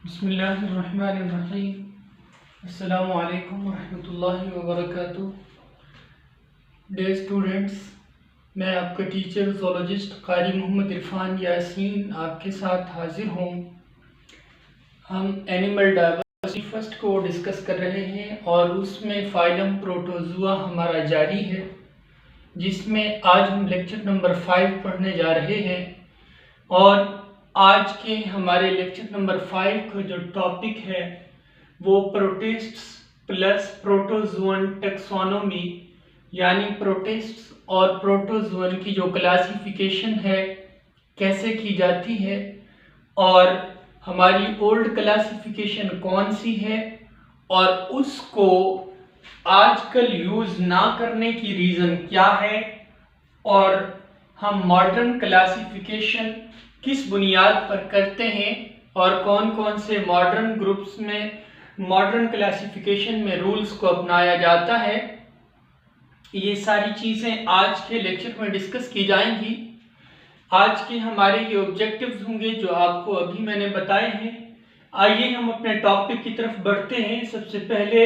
बिस्मिल्लाहिर्रहमानिर्रहीम। अस्सलामु अलैकुम वरहमतुल्लाहि वबरकातुहू। डियर स्टूडेंट्स, मैं आपका टीचर ज़ूलॉजिस्ट कारी मोहम्मद इरफान यासीन आपके साथ हाजिर हूँ। हम एनिमल डाइवर्सिटी फर्स्ट को डिस्कस कर रहे हैं और उसमें फाइलम प्रोटोजुआ हमारा जारी है, जिसमें आज हम लेक्चर नंबर 5 पढ़ने जा रहे हैं। और आज के हमारे लेक्चर नंबर 5 का जो टॉपिक है वो प्रोटिस्ट्स प्लस प्रोटोजुअन टेक्सोनोमी, यानी प्रोटिस्ट्स और प्रोटोजुअन की जो क्लासिफिकेशन है कैसे की जाती है और हमारी ओल्ड क्लासिफिकेशन कौन सी है और उसको आजकल यूज़ ना करने की रीज़न क्या है और हम मॉडर्न क्लासिफिकेशन किस बुनियाद पर करते हैं और कौन कौन से मॉडर्न ग्रुप्स में मॉडर्न क्लासिफिकेशन में रूल्स को अपनाया जाता है, ये सारी चीज़ें आज के लेक्चर में डिस्कस की जाएंगी। आज के हमारे ये ऑब्जेक्टिव्स होंगे जो आपको अभी मैंने बताए हैं। आइए हम अपने टॉपिक की तरफ बढ़ते हैं। सबसे पहले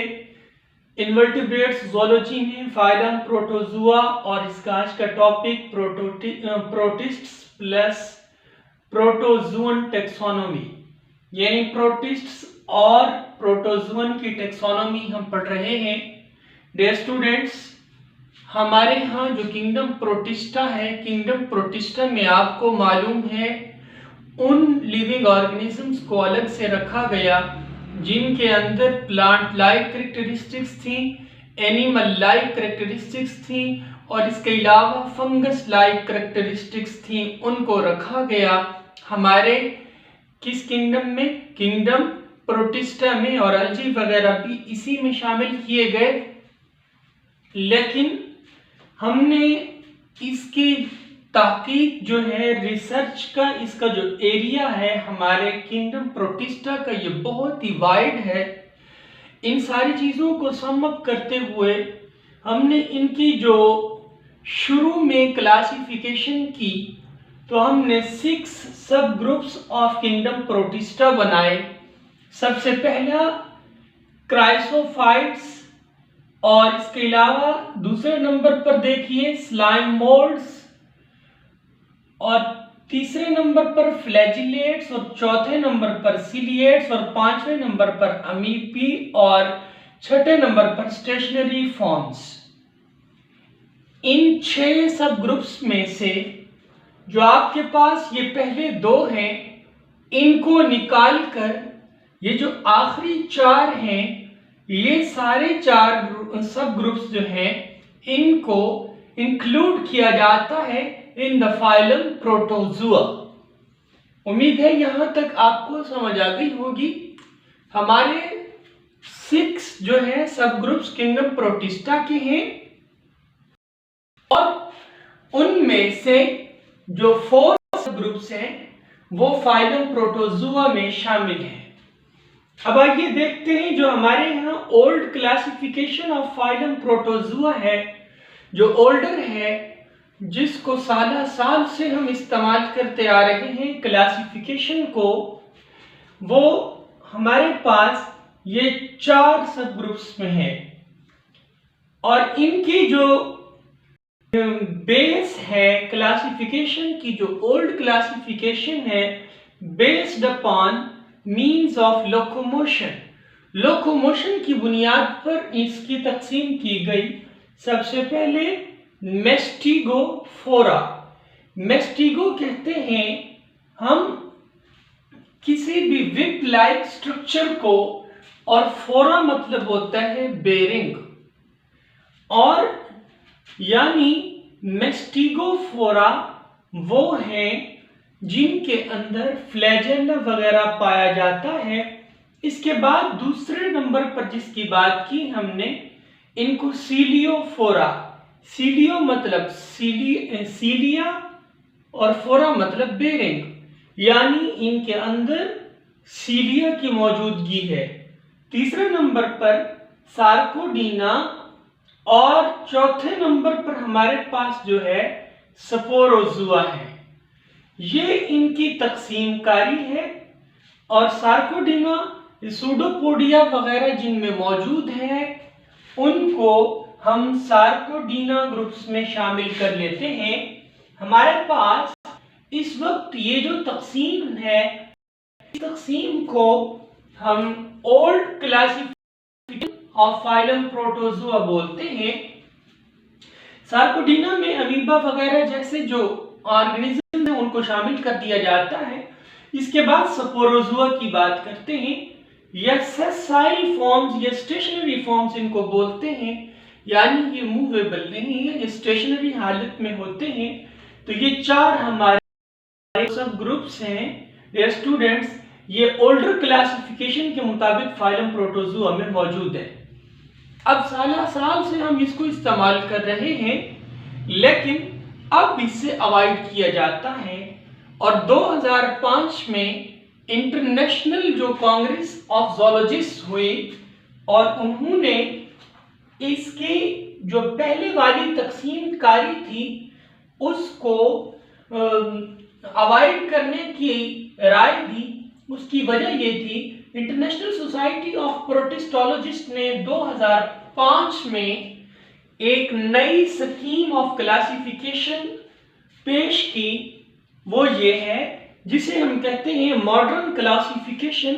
इन्वर्टिब्रेट्स ज़ूलॉजी में फाइलम प्रोटोजुआ और इसका आज का टॉपिक प्रोटिस्ट्स प्लस प्रोटोजुअन टेक्सोनोमी, यानी प्रोटिस्ट्स और प्रोटोजुअन की टेक्सोनोमी हम पढ़ रहे हैं। डियर स्टूडेंट्स, हमारे यहाँ जो किंगडम प्रोटिस्टा है, किंगडम प्रोटिस्टा में आपको मालूम है उन लिविंग ऑर्गेनिजम्स को अलग से रखा गया जिनके अंदर प्लांट लाइक कैरेक्टरिस्टिक्स थी, एनिमल लाइक कैरेक्टरिस्टिक्स थी और इसके अलावा फंगस लाइक कैरेक्टरिस्टिक्स थी, उनको रखा गया हमारे किस किंगडम में, किंगडम प्रोटिस्टा में, और अल्जी वगैरह भी इसी में शामिल किए गए। लेकिन हमने इसकी तहकीक जो है, रिसर्च का इसका जो एरिया है हमारे किंगडम प्रोटिस्टा का, ये बहुत ही वाइड है। इन सारी चीज़ों को सम अप करते हुए हमने इनकी जो शुरू में क्लासिफिकेशन की तो हमने 6 सब ग्रुप्स ऑफ किंगडम प्रोटिस्टा बनाए। सबसे पहला क्राइसोफाइट्स, और इसके अलावा दूसरे नंबर पर देखिए स्लाइम मोल्ड्स, और तीसरे नंबर पर फ्लैजिलेट्स, और चौथे नंबर पर सिलिएट्स, और पांचवें नंबर पर अमीपी, और छठे नंबर पर स्टेशनरी फॉर्म्स। इन 6 सब ग्रुप्स में से जो आपके पास ये पहले 2 हैं, इनको निकालकर ये जो आखिरी 4 हैं, ये सारे 4 सब ग्रुप्स जो हैं इनको इंक्लूड किया जाता है इन द फाइलम प्रोटोजुआ। उम्मीद है यहां तक आपको समझ आ गई होगी। हमारे 6 जो है सब ग्रुप्स किंगडम प्रोटिस्टा के हैं और उनमें से जो 4 सब ग्रुप्स हैं वो फाइलम प्रोटोजुआ में शामिल हैं। अब आइए देखते हैं जो हमारे यहाँ old classification of phylum protozoa है, जो ओल्डर है, जिसको साल से हम इस्तेमाल करते आ रहे हैं क्लासिफिकेशन को, वो हमारे पास ये 4 सब ग्रुप्स में है। और इनकी जो बेस है क्लासिफिकेशन की, जो ओल्ड क्लासिफिकेशन है, based upon means of locomotion, locomotion की बुनियाद पर इसकी तकसीम की गई। सबसे पहले मेस्टिगोफोरा, मेस्टिगो कहते हैं हम किसी भी विप लाइक स्ट्रक्चर को, और फोरा मतलब होता है बेरिंग, और यानी मेस्टिगोफोरा वो हैं जिनके अंदर फ्लैजेला वगैरह पाया जाता है। इसके बाद दूसरे नंबर पर जिसकी बात की हमने, इनको सीलियोफोरा, सीलियो मतलब सीलिया और फोरा मतलब बेरिंग, यानी इनके अंदर सीलिया की मौजूदगी है। तीसरे नंबर पर सार्कोडीना, और चौथे नंबर पर हमारे पास जो है स्पोरोजुआ है। ये इनकी तकसीम कारी है। और सार्कोडीना, सूडोपोडिया वगैरह जिनमें मौजूद है उनको हम सार्कोडीना ग्रुप्स में शामिल कर लेते हैं। हमारे पास इस वक्त ये जो तकसीम है, इस तकसीम को हम old classification of phylum protozoa बोलते हैं। सार्कोडीना में अमीबा वगैरह जैसे जो ऑर्गेनिज्म है उनको शामिल कर दिया जाता है। इसके बाद स्पोरोजोआ की बात करते हैं। या सेसाइल फॉर्म्स या स्टेशनरी फॉर्म्स इनको बोलते हैं, यानी ये मूवेबल नहीं है, ये स्टेशनरी हालत में होते हैं। तो ये चार हमारे सब ग्रुप्स हैं डियर स्टूडेंट्स, ये ओल्डर क्लासिफिकेशन के मुताबिक फाइलम प्रोटोजोआ में मौजूद है। अब साल से हम इसको इस्तेमाल कर रहे हैं, लेकिन अब इससे अवॉइड किया जाता है। और 2005 में इंटरनेशनल जो कांग्रेस ऑफ ज़ूलॉजिस्ट हुई और उन्होंने इसकी जो पहले वाली तकसीम कारी थी उसको अवॉइड करने की राय दी। उसकी वजह ये थी, इंटरनेशनल सोसाइटी ऑफ प्रोटिस्टोलॉजिस्ट ने 2005 में एक नई स्कीम ऑफ क्लासिफिकेशन पेश की। वो ये है जिसे हम कहते हैं मॉडर्न क्लासिफिकेशन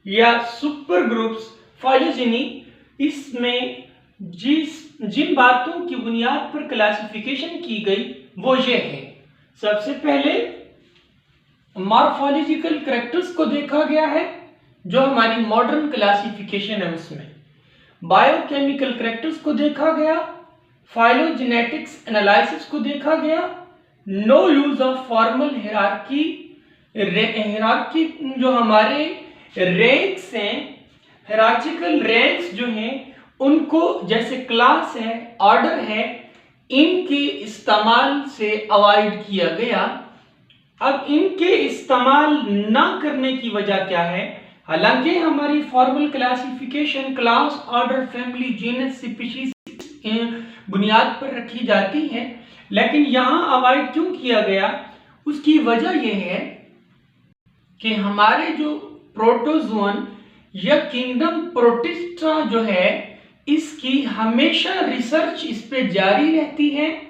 या सुपर ग्रुप्स फाइलोजेनी। इसमें जिन बातों की बुनियाद पर क्लासिफिकेशन की गई वो ये है, सबसे पहले मॉर्फोलॉजिकल कैरेक्टर्स को देखा गया है जो हमारी मॉडर्न क्लासिफिकेशन है उसमें। बायोकेमिकल कैरेक्टर्स को देखा गया, फाइलोजेनेटिक्स एनालिसिस को देखा गया, no use of formal hierarchy जो हमारे रैंक्स हैं, हिरार्चिकल रैंक्स जो हैं उनको जैसे क्लास है, ऑर्डर है, इनके इस्तेमाल से अवॉइड किया गया। अब इनके इस्तेमाल ना करने की वजह क्या है? हालांकि हमारी formal classification class, order, family, genus, species बुनियाद पर रखी जाती है, लेकिन यहां अवॉइड क्यों किया गया? उसकी वजह यह है कि हमारे जो प्रोटोजोन या किंगडम प्रोटिस्टा जो है इसकी हमेशा रिसर्च इस पे जारी रहती है।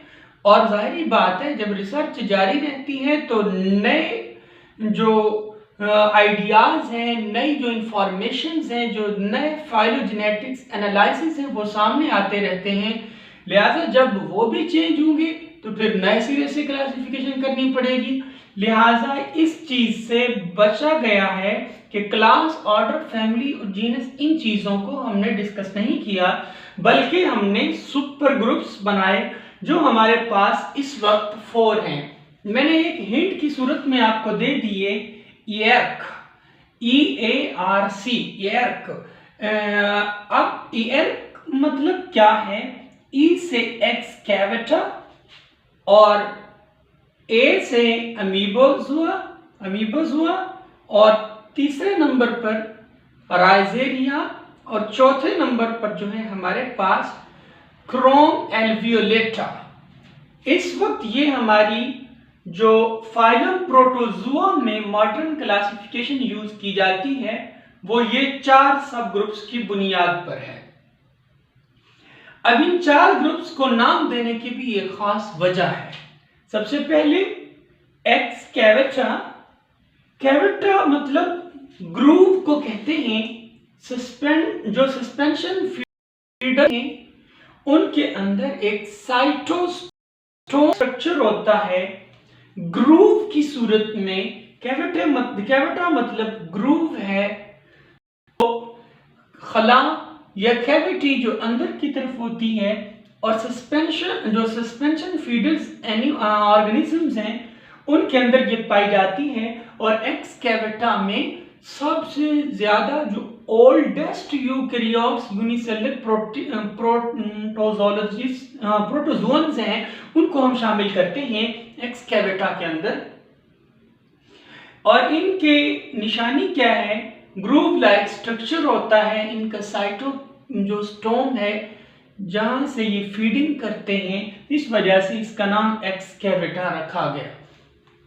और जाहिर बात है जब रिसर्च जारी रहती है तो नए जो आइडियाज हैं, नई जो इंफॉर्मेशंस हैं, जो नए फाइलोजेनेटिक्स एनालिसिस हैं वो सामने आते रहते हैं। लिहाजा जब वो भी चेंज होंगे तो फिर नए सिरे से क्लासिफिकेशन करनी पड़ेगी। लिहाजा इस चीज से बचा गया है कि क्लास, ऑर्डर, फैमिली और जीनस, इन चीजों को हमने डिस्कस नहीं किया, बल्कि हमने सुपर ग्रुप्स बनाए जो हमारे पास इस वक्त 4 हैं। मैंने एक हिंट की सूरत में आपको दे दिए, EARC, EARC, EARC। अब EARC मतलब क्या है? E से एक्सकैवेटा और A से अमीबोजुआ और तीसरे नंबर पर राइजेरिया और चौथे नंबर पर जो है हमारे पास क्रोम एल्वियोलेटा। इस वक्त ये हमारी जो फाइलम प्रोटोजोआ में मॉडर्न क्लासिफिकेशन यूज की जाती है वो ये 4 सब ग्रुप्स की बुनियाद पर है। अब इन 4 ग्रुप्स को नाम देने की भी एक खास वजह है। सबसे पहले एक्सकैवेटा। कैवेटा मतलब ग्रूव को कहते हैं। जो सस्पेंशन फीडर हैं उनके अंदर एक साइटोस्टोम स्ट्रक्चर होता है ग्रूव की सूरत में। कैवेटा मतलब ग्रूव है। तो खला या कैविटी जो अंदर की तरफ होती है और सस्पेंशन फीडर्स ऑर्गेनिजम्स हैं उनके अंदर ये पाई जाती है। और एक्सकैवेटा में सबसे ज्यादा जो ओल्डेस्ट यूकैरियोट्स यूनिसेलुलर प्रोटोजोन्स हैं उनको हम शामिल करते हैं एक्सकैवेटा के अंदर। और इनके निशानी क्या है? ग्रूव लाइक स्ट्रक्चर होता है। इनका साइटोस्टोम है जहां से ये फीडिंग करते हैं, इस वजह से इसका नाम एक्सकैवेटा रखा गया।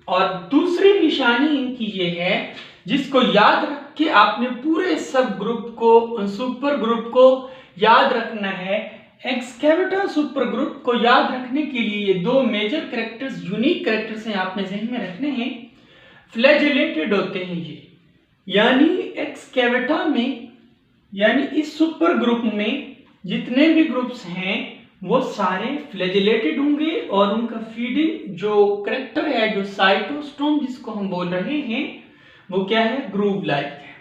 और दूसरी निशानी इनकी ये है जिसको याद रख के आपने पूरे सब ग्रुप को, सुपर ग्रुप को याद रखना है। एक्सकैवेटर सुपर ग्रुप को याद रखने के लिए ये दो मेजर कैरेक्टर्स, यूनिक कैरेक्टर्स हैं, आपने ज़हन में रखने हैं। फ्लैजिलेटेड होते हैं ये, यानी एक्सकैवेटर में, यानी इस सुपर ग्रुप में जितने भी ग्रुप्स हैं वो सारे फ्लैजिलेटेड होंगे और उनका फीडिंग जो कैरेक्टर है, जो साइटोस्टोम जिसको हम बोल रहे हैं, वो क्या है, ग्रूव लाइक है।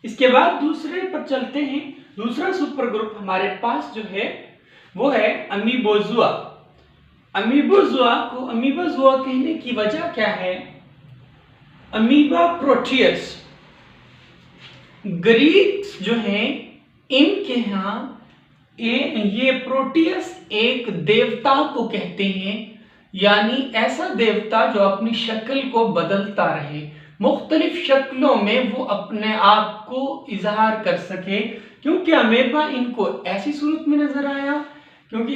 इसके बाद दूसरे पर चलते हैं। दूसरा सुपर ग्रुप हमारे पास जो है वो है अमीबोजुआ। अमीबोजुआ को अमीबोजुआ कहने की वजह क्या है? अमीबा प्रोटियस, ग्रीक्स जो हैं इनके यहाँ ये प्रोटियस एक देवता को कहते हैं, यानी ऐसा देवता जो अपनी शक्ल को बदलता रहे, मुख्तलिफ शक्लों में वो अपने आप को इजहार कर सके। क्योंकि अमेबा इनको ऐसी सूरत में नजर आया क्योंकि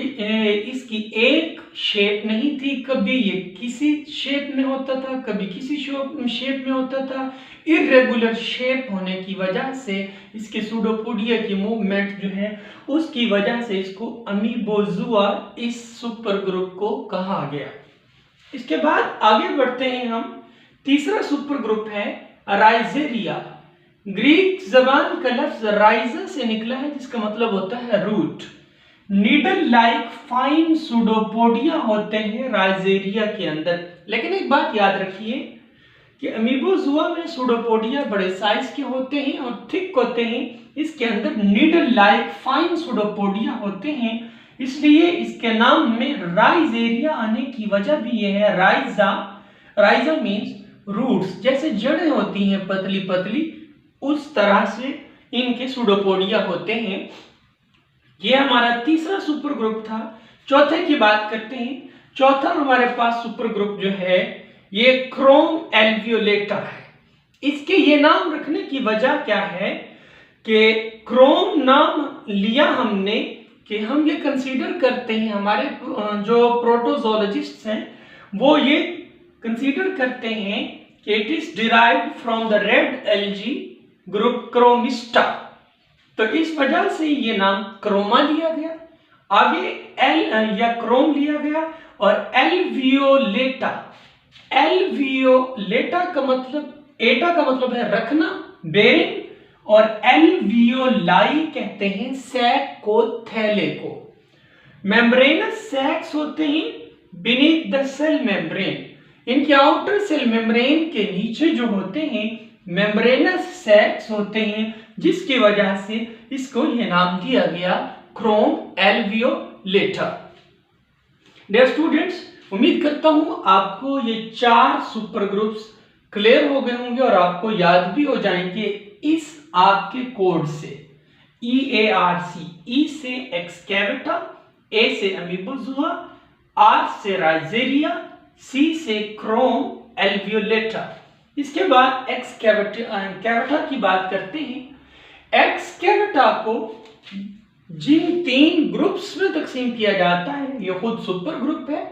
इसकी एक शेप नहीं थी, कभी ये किसी शेप में होता था, कभी किसी शेप में होता था। इर्रेगुलर शेप होने की वजह से इसके सूडोपोडिया की मूवमेंट जो है उसकी वजह से इसको अमीबोजुआ इस सुपर ग्रुप को कहा गया। इसके बाद आगे बढ़ते हैं हम। तीसरा सुपर ग्रुप है राइजेरिया। ग्रीक जबान का लफ्ज राइजा से निकला है जिसका मतलब होता है root. Needle like fine pseudopodia होते हैं राइजेरिया के अंदर। लेकिन एक बात याद रखिए कि अमीबोजुआ में सूडोपोडिया बड़े साइज के होते हैं और थिक होते हैं, इसके अंदर नीडल लाइक फाइन सूडोपोडिया होते हैं, इसलिए इसके नाम में राइजेरिया आने की वजह भी यह है। राइजा मीन्स रूट्स, जैसे जड़ें होती हैं पतली पतली, उस तरह से इनके सूडोपोडिया होते हैं। ये हमारा तीसरा सुपर ग्रुप था। चौथे की बात करते हैं। चौथा हमारे पास सुपर ग्रुप जो है ये क्रोम एल्वियोलेटा है। इसके ये नाम रखने की वजह क्या है कि क्रोम नाम लिया हमने कि हम ये कंसीडर करते हैं, हमारे जो प्रोटोजोलॉजिस्ट हैं वो ये कंसीडर करते हैं कि it is derived from the red algae group Chromista, तो इस वजह से ये नाम क्रोमा लिया गया। आगे एल या क्रोम लिया गया और एल्वियोलेटा। एल्वियोलेटा का मतलब, एटा का मतलब है रखना, बेरिंग, और एल्वियोलाई कहते हैं सैक को, थैले को। मेम्ब्रेनस सैक्स होते हैं बीनीथ द सेल मेम्ब्रेन। इनके आउटर सेल मेम्ब्रेन के नीचे जो होते हैं मेम्ब्रेनस सैक्स होते हैं, जिसकी वजह से इसको यह नाम दिया गया क्रोम एल्वियोलेटा। डियर स्टूडेंट्स, उम्मीद करता हूं आपको ये 4 सुपर ग्रुप्स क्लियर हो गए होंगे और आपको याद भी हो जाएंगे इस आपके कोड से। EARC, E से एक्सकैवेटा, A से अमीबोजुआ, R से राइजेरिया, C से क्रोम एल्वियोलेटा। इसके बाद एक्सकैवेटा की बात करते हैं। एक्सकैवेटा को जिन 3 ग्रुप्स में तकसीम किया जाता है, ये खुद सुपर ग्रुप है,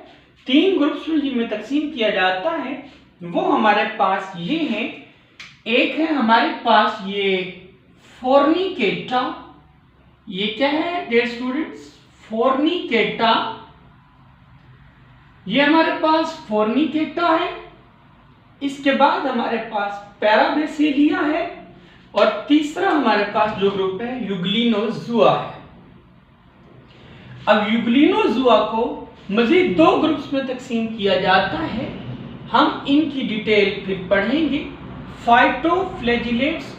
3 ग्रुप्स में जिनमें तकसीम किया जाता है वो हमारे पास ये हैं। एक है हमारे पास ये फोर्निकेटा। ये क्या है डियर स्टूडेंट्स? फोर्निकेटा। ये हमारे पास फोर्निकेटा है। इसके बाद हमारे पास पैराबेसिलिया है और तीसरा हमारे पास जो ग्रुप है यूग्लिनोजुआ है। अब यूग्लिनोजुआ को मजीद 2 ग्रुप्स में तकसीम किया जाता है, हम इनकी डिटेल फिर पढ़ेंगे। फाइटोफ्लैजिलेट्स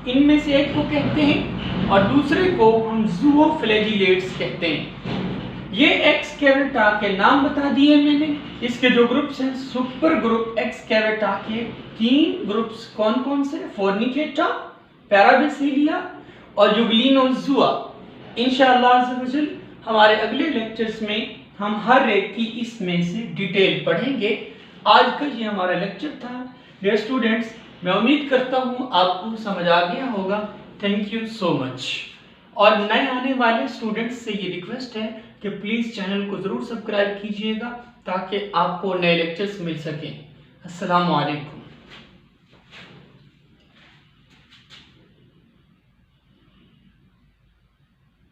इनमें से एक को कहते हैं और दूसरे को हम जूओफ्लैजिलेट्स कहते हैं। ये एक्सकैवेटा के नाम बता दिए मैंने। इसके जो ग्रुप्स हैं सुपर ग्रुप एक्सकैवेटा के 3 ग्रुप्स कौन कौन से? फोर्निकेटा, पैराबेसिलिया और यूग्लिनोजुआ। इंशाअल्लाह हमारे अगले लेक्चर्स में हम हर एक की इसमें से डिटेल पढ़ेंगे। आज का ये हमारा लेक्चर था। डियर स्टूडेंट्स, मैं उम्मीद करता हूँ आपको समझ आ गया होगा। Thank you so much. और नए आने वाले स्टूडेंट्स से ये रिक्वेस्ट है कि प्लीज़ चैनल को ज़रूर सब्सक्राइब कीजिएगा ताकि आपको नए लेक्चर्स मिल सकें। अस्सलाम वालेकुम।